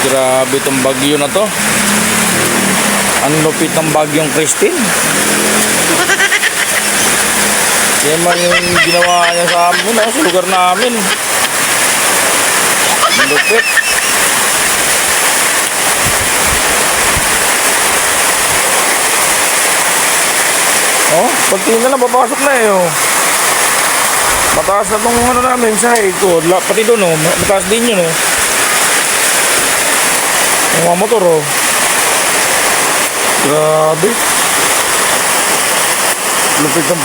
Grabe itong bagyo na to. Ang lupit ng bagyong Christine. Yan man yung ginawa niya sa amin, sa lugar namin. Ang lupit. Oh, pati na lang, papasok na eh. Oh. Mataas na itong ano namin, sahig ko. Pati doon, oh, mataas din yun. Oh. Yung mga motor, oh. Grabe. Lupit ang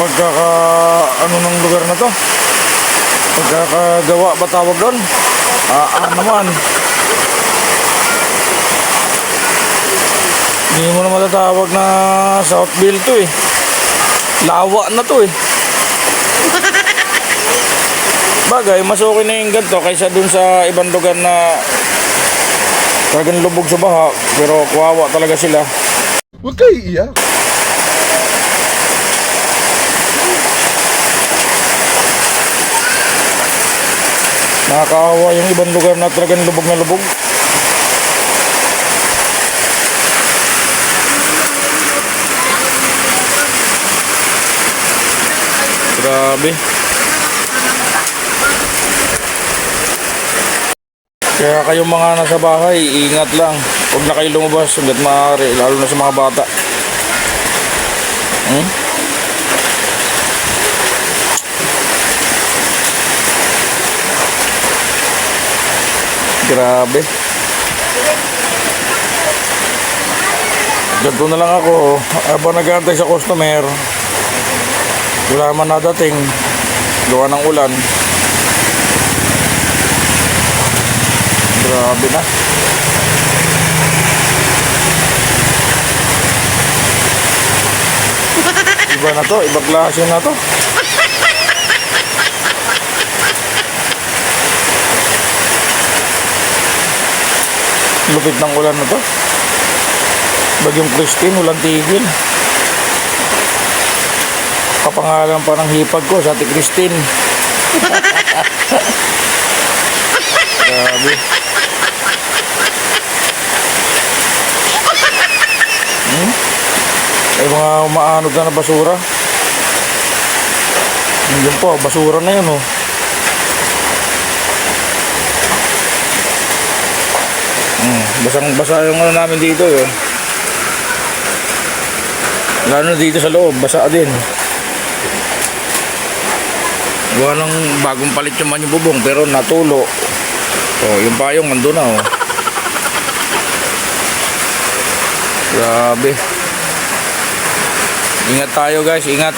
ano ng lugar na to. Pagkakagawa ba tawag doon? Naman. Hindi mo na matatawag na Southville to eh. Lawa na to eh. Bagay, mas okay na yung ganito kaysa dun sa ibang lugar na talagang lubog sa baha. Pero kawawa talaga sila. Huwag kayo iiyak. Nakakaawa yung ibang lugar na talagang lubog na lubog. Grabe. Kaya kayong mga nasa bahay, ingat lang. Huwag na kayo lumabas hanggat maaari, lalo na sa mga bata. Grabe. Ganito na lang ako habang nag-aantay sa customer. Wala man nadating, gawa ng ulan. Grabe na. Iba na to, ibang klase na to. Lupit ng ulan na to. Bagyong Christine, walang tigil. Kapangalan pa ng hipag ko sa Ate Christine. Grabe. Ay mga umaanod na basura. Yun po, basura na yun oh. Basang-basa yung ano namin dito yun. Lalo dito sa loob, basa din. Gawa ng bagong palit yung yung bubong pero natulo. So, yung payong nandun na oh. Grabe. Ingat tayo guys, ingat.